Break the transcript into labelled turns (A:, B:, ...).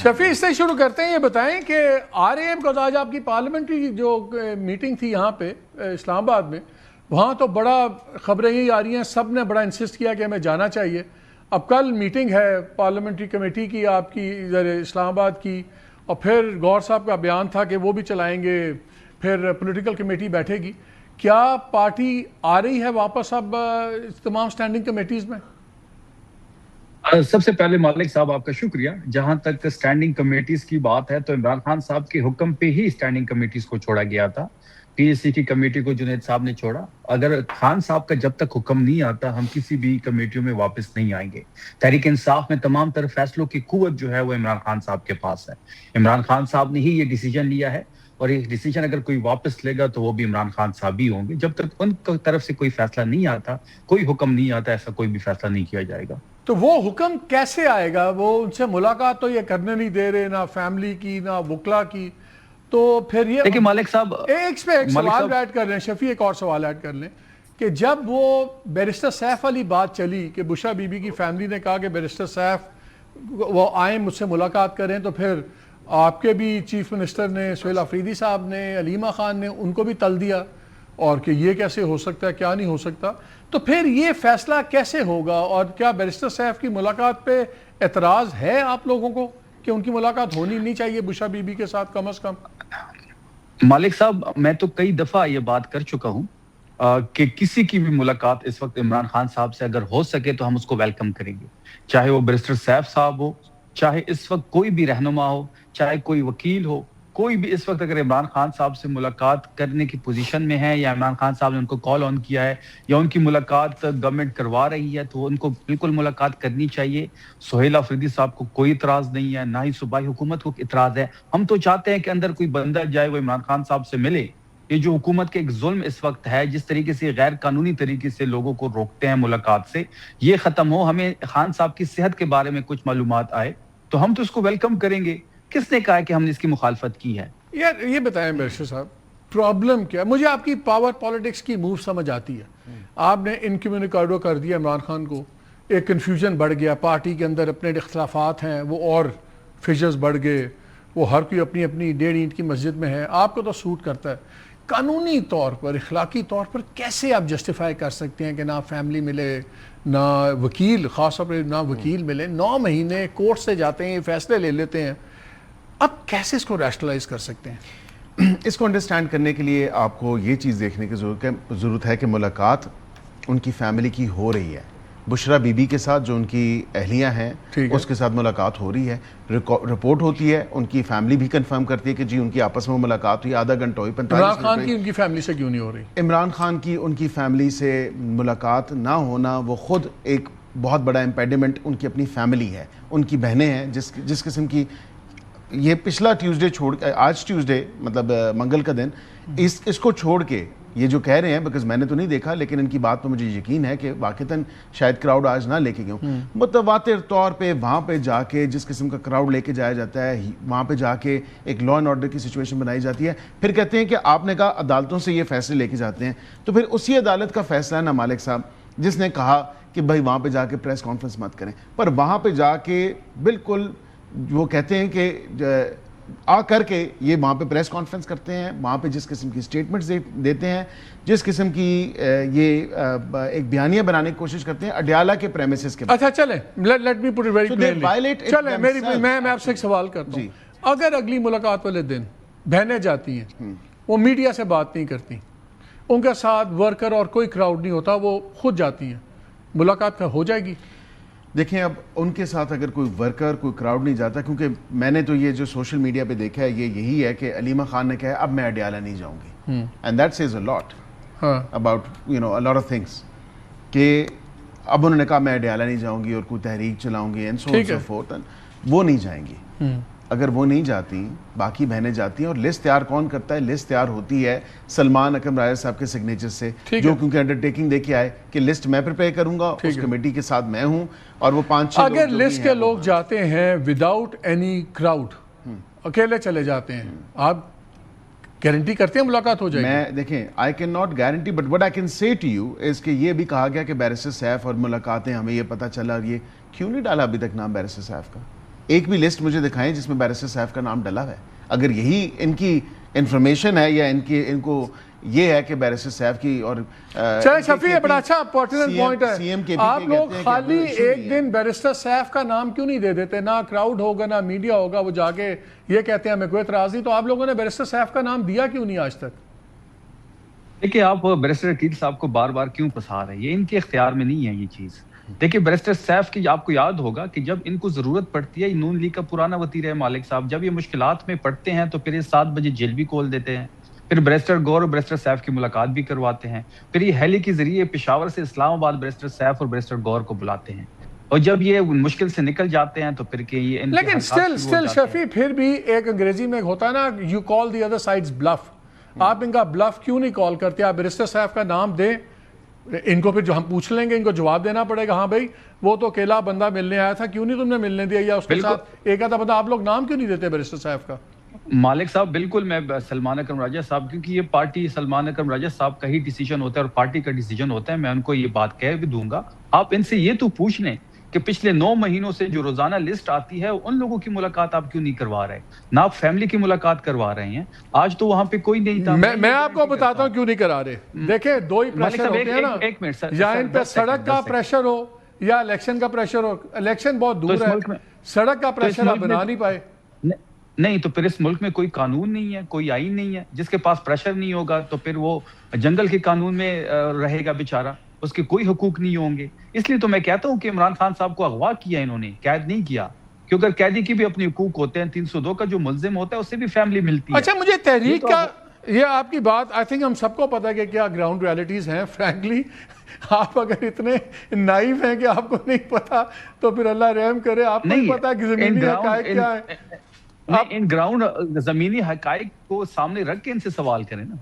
A: شفیع اس سے شروع کرتے ہیں. یہ بتائیں کہ آر اے ایم کا آج آپ کی پارلیمنٹری جو میٹنگ تھی یہاں پہ اسلام آباد میں, وہاں تو بڑا خبریں یہی آ رہی ہیں, سب نے بڑا انسسٹ کیا کہ ہمیں جانا چاہیے. اب کل میٹنگ ہے پارلیمنٹری کمیٹی کی آپ کی ادھر اسلام آباد کی, اور پھر گور صاحب کا بیان تھا کہ وہ بھی چلائیں گے, پھر پولیٹیکل کمیٹی بیٹھے گی. کیا پارٹی آ رہی ہے واپس اب تمام سٹینڈنگ کمیٹیز میں؟
B: سب سے پہلے مالک صاحب آپ کا شکریہ. جہاں تک سٹینڈنگ کمیٹیز کی بات ہے تو عمران خان صاحب کے حکم پہ ہی سٹینڈنگ کمیٹیز کو چھوڑا گیا تھا. پی ایس سی کی کمیٹی کو جنید صاحب نے چھوڑا. اگر خان صاحب کا جب تک حکم نہیں آتا ہم کسی بھی کمیٹیوں میں واپس نہیں آئیں گے. تحریک انصاف میں تمام تر فیصلوں کی قوت جو ہے وہ عمران خان صاحب کے پاس ہے. عمران خان صاحب نے ہی یہ ڈیسیجن لیا ہے, اور یہ ڈیسیجن اگر کوئی واپس لے گا تو وہ بھی عمران خان صاحب ہی ہوں گے. جب تک ان کی طرف سے کوئی فیصلہ نہیں آتا, کوئی حکم نہیں آتا, ایسا کوئی بھی فیصلہ نہیں کیا جائے گا.
A: تو وہ حکم کیسے آئے گا؟ وہ ان سے ملاقات تو یہ کرنے نہیں دے رہے, نہ فیملی کی نہ وکلا کی. تو پھر یہ
B: دیکھیں مالک صاحب,
A: ایک سوال ایڈ کر لیں شفیع, ایک اور سوال ایڈ کر لیں کہ جب وہ بیرسٹر سیف والی بات چلی کہ بشرا بی بی کی فیملی نے کہا کہ بیرسٹر سیف وہ آئیں مجھ سے ملاقات کریں, تو پھر آپ کے بھی چیف منسٹر نے, سہیل آفریدی صاحب نے, علیمہ خان نے, ان کو بھی تل دیا اور کہ یہ کیسے ہو سکتا ہے, کیا نہیں ہو سکتا. تو پھر یہ فیصلہ کیسے ہوگا؟ اور کیا بیرسٹر سیف کی ملاقات پہ اعتراض ہے آپ لوگوں کو کہ ان کی ملاقات ہونی نہیں چاہیے بشرا بی بی کے ساتھ کم از کم؟
B: مالک صاحب میں تو کئی دفعہ یہ بات کر چکا ہوں کہ کسی کی بھی ملاقات اس وقت عمران خان صاحب سے اگر ہو سکے تو ہم اس کو ویلکم کریں گے. چاہے وہ بیرسٹر سیف صاحب ہو, چاہے اس وقت کوئی بھی رہنما ہو, چاہے کوئی وکیل ہو, کوئی بھی اس وقت اگر عمران خان صاحب سے ملاقات کرنے کی پوزیشن میں ہے, یا عمران خان صاحب نے ان کو کال آن کیا ہے, یا ان کی ملاقات گورنمنٹ کروا رہی ہے, تو ان کو بالکل ملاقات کرنی چاہیے. سہیل آفریدی صاحب کو کوئی اعتراض نہیں ہے, نہ ہی صوبائی حکومت کو اعتراض ہے. ہم تو چاہتے ہیں کہ اندر کوئی بندہ جائے وہ عمران خان صاحب سے ملے. یہ جو حکومت کے ایک ظلم اس وقت ہے, جس طریقے سے غیر قانونی طریقے سے لوگوں کو روکتے ہیں ملاقات سے, یہ ختم ہو. ہمیں خان صاحب کی صحت کے بارے میں کچھ معلومات آئے تو ہم تو اس کو ویلکم کریں گے. کس نے کہا ہے کہ ہم نے اس کی مخالفت کی ہے؟
A: یار یہ بتائیں بیرسٹر صاحب, پرابلم کیا ہے؟ مجھے آپ کی پاور پالیٹکس کی موو سمجھ آتی ہے. آپ نے انکمیونیکیڈو کر دیا عمران خان کو, ایک کنفیوژن بڑھ گیا, پارٹی کے اندر اپنے اختلافات ہیں وہ اور فیجرز بڑھ گئے, وہ ہر کوئی اپنی اپنی 1.5 اینٹ کی مسجد میں ہے. آپ کو تو سوٹ کرتا ہے. قانونی طور پر, اخلاقی طور پر کیسے آپ جسٹیفائی کر سکتے ہیں کہ نہ فیملی ملے, نہ وکیل, خاص طور پر نہ وکیل ملے, 9 مہینے کورٹ سے جاتے ہیں, فیصلے لے لیتے ہیں, اب کیسے اس کو ریشنلائز کر سکتے ہیں؟
C: اس کو انڈرسٹینڈ کرنے کے لیے آپ کو یہ چیز دیکھنے کی ضرورت ہے کہ ملاقات ان کی فیملی کی ہو رہی ہے. بشرا بی بی کے ساتھ جو ان کی اہلیہ ہیں اس کے ساتھ ملاقات ہو رہی ہے, رپورٹ ہوتی ہے, ان کی فیملی بھی کنفرم کرتی ہے کہ جی ان کی آپس میں ملاقات ہوئی, آدھا گھنٹہ ہوئی, 45
A: عمران خان کی ان کی فیملی سے کیوں نہیں ہو رہی؟
C: عمران خان کی ان کی فیملی سے ملاقات نہ ہونا وہ خود ایک بہت بڑا امپیڈیمنٹ ان کی اپنی فیملی ہے, ان کی بہنیں ہیں جس قسم کی. یہ پچھلا ٹیوزڈے چھوڑ, آج ٹیوزڈے مطلب منگل کا دن, اس کو چھوڑ کے یہ جو کہہ رہے ہیں, بیکاز میں نے تو نہیں دیکھا لیکن ان کی بات پہ مجھے یقین ہے کہ واقعتاً شاید کراؤڈ آج نہ لے کے گئے ہوں. متواتر طور پہ وہاں پہ جا کے جس قسم کا کراؤڈ لے کے جایا جاتا ہے, وہاں پہ جا کے ایک لا اینڈ آرڈر کی سچویشن بنائی جاتی ہے. پھر کہتے ہیں کہ آپ نے کہا عدالتوں سے یہ فیصلے لے کے جاتے ہیں, تو پھر اسی عدالت کا فیصلہ ہے نا مالک صاحب جس نے کہا کہ بھائی وہاں پہ جا کے پریس کانفرنس مت کریں, پر وہاں پہ جا کے بالکل وہ کہتے ہیں کہ آ کر کے یہ وہاں پہ پریس کانفرنس کرتے ہیں, وہاں پہ جس قسم کی اسٹیٹمنٹس دیتے ہیں, جس قسم کی یہ ایک بیانیہ بنانے کی کوشش کرتے ہیں اڈیالہ کے پریمیسز کے بعد.
A: اچھا چلیں, let me put it very clearly. چلیں میں آپ سے ایک سوال کرتا ہوں. اگر اگلی ملاقات والے دن بہنیں جاتی ہیں, وہ میڈیا سے بات نہیں کرتی, ان کے ساتھ ورکر اور کوئی کراؤڈ نہیں ہوتا, وہ خود جاتی ہیں, ملاقات ہو جائے گی؟
C: دیکھیں اب ان کے ساتھ اگر کوئی ورکر کوئی کراؤڈ نہیں جاتا, کیونکہ میں نے تو یہ جو سوشل میڈیا پہ دیکھا ہے یہ یہی ہے کہ علیمہ خان نے کہا ہے اب میں اڈیالہ نہیں جاؤں گی, and that says a lot about you know a lot of things, کہ اب انہوں نے کہا میں اڈیالہ نہیں جاؤں گی اور کوئی تحریک چلاؤں گی and so on so forth, وہ نہیں جائیں گی. اگر وہ نہیں جاتی, باقی بہنیں جاتی ہیں. اور لسٹ تیار کون کرتا ہے؟ لسٹ تیار ہوتی ہے سلمان اکرم رائے صاحب کے سگنیچر سے, جو کیونکہ انڈرٹیکنگ دے کے آئے کہ لسٹ میں پریپیئر کروں گا, اس کمیٹی کے ساتھ میں ہوں, اور وہ 5-6 لوگ
A: اگر لسٹ کے لوگ جاتے ہیں وداؤٹ اینی کراؤڈ, اکیلے چلے جاتے ہیں, آپ گارنٹی کرتے ہیں ملاقات ہو جائے گی؟
C: میں دیکھیں I cannot guarantee, but what I can say to you is کہ یہ بھی کہا گیا کہ بیرسٹر سیف اور ملاقاتیں ہمیں یہ پتہ چلا, اور یہ کیوں نہیں ڈالا ابھی تک نام بیرسٹر سیف کا؟ ایک بھی لسٹ مجھے دکھائیں جس میں بیرسٹر سیف کا نام ڈلا ہے. اگر یہی ان کی انفارمیشن ہے یا ان کو یہ ہے کہ بیرسٹر سیف کی اور
A: چلے شفیع بڑا اچھا پرٹیننٹ پوائنٹ ہے. آپ لوگ خالی ایک دن بیرسٹر سیف کا نام کیوں نہیں دے دیتے؟ نہ کراؤڈ ہوگا نہ میڈیا ہوگا, وہ جا کے یہ کہتے ہیں ہمیں کوئی اعتراض نہیں, تو آپ لوگوں نے بیرسٹر سیف کا نام دیا کیوں نہیں آج تک؟
B: دیکھیں آپ بیرسٹر عقیل صاحب کو بار بار کیوں پسا رہے ہیں, یہ ان کے اختیار میں نہیں ہے یہ چیز. دیکھیں بیرسٹر سیف کی آپ کو یاد ہوگا کہ جب ان کو ضرورت پڑتی ہے, نون لیگ کا پرانا وزیر ہے مالک صاحب, جب یہ مشکلات میں پڑتے ہیں تو پھر یہ 7 بجے جیل بھی کھول دیتے ہیں, پھر بیرسٹر گور اور بیرسٹر سیف کی ملاقات بھی کرواتے ہیں, پھر یہ ہیلی کے ذریعے پشاور سے اسلام آباد بیرسٹر سیف اور بیرسٹر گور کو بلاتے ہیں, اور جب یہ مشکل سے نکل جاتے ہیں تو پھر کہ یہ
A: لیکن سٹل شفیع پھر بھی ایک انگریزی میں ہوتا ہے نا, you call the other sides bluff. آپ ان کا بلف کیوں نہیں کال کرتے؟ آپ بیرسٹر سیف کا نام دیں, ان کو پھر جو ہم پوچھ لیں گے ان کو جواب دینا پڑے گا, ہاں بھائی وہ تو اکیلا بندہ ملنے آیا تھا, کیوں نہیں تم نے ملنے دیا, یا اس کے ساتھ ایک آدھا بندہ. آپ لوگ نام کیوں نہیں دیتے بیرسٹر سیف کا؟
B: مالک صاحب بالکل, میں سلمان اکرم راجہ صاحب, کیونکہ یہ پارٹی سلمان اکرم راجہ صاحب کا ہی ڈیسیجن ہوتا ہے اور پارٹی کا ڈیسیجن ہوتا ہے, میں ان کو یہ بات کہہ بھی دوں گا. آپ ان سے یہ تو پوچھ لیں کہ پچھلے 9 مہینوں سے جو روزانہ لسٹ آتی ہے ان لوگوں کی ملاقات آپ کیوں نہیں کروا رہے, نہ آپ فیملی کی ملاقات کروا رہے ہیں. آج تو وہاں پہ کوئی نہیں تھا.
A: میں آپ کو بتاتا ہوں کیوں نہیں کرا رہے. دیکھیں دو ہی پریشر ہوتے ہیں نا, یا ان پہ سڑک کا پریشر ہو یا الیکشن کا پریشر ہو. الیکشن بہت دور ہے, سڑک کا پریشر آپ بنا نہیں پائے.
B: نہیں تو پھر اس ملک میں کوئی قانون نہیں ہے, کوئی آئین نہیں ہے. جس کے پاس پریشر نہیں ہوگا تو پھر وہ جنگل کے قانون میں رہے گا بیچارہ, اس کے کوئی حقوق نہیں ہوں گے. اس لیے تو میں کہتا ہوں کہ عمران خان صاحب کو اغوا کیا انہوں نے, قید نہیں کیا, کیونکہ قیدی کی بھی اپنے حقوق ہوتے ہیں. 302 کا جو ملزم ہوتا ہے اس سے بھی فیملی ملتی ہے.
A: اچھا مجھے تحریک کا یہ آپ کی بات آئی تھنک ہم سب کو پتا ہے کہ کیا گراؤنڈ ریالٹیز ہیں. فرینکلی آپ اگر اتنے نائف ہیں کہ آپ کو نہیں پتا تو پھر اللہ رحم کرے, آپ کو نہیں پتا کہ زمینی حقائق کیا ہے.
B: ان گراؤنڈ زمینی حقائق کو سامنے رکھ کے ان سے سوال کریں نا.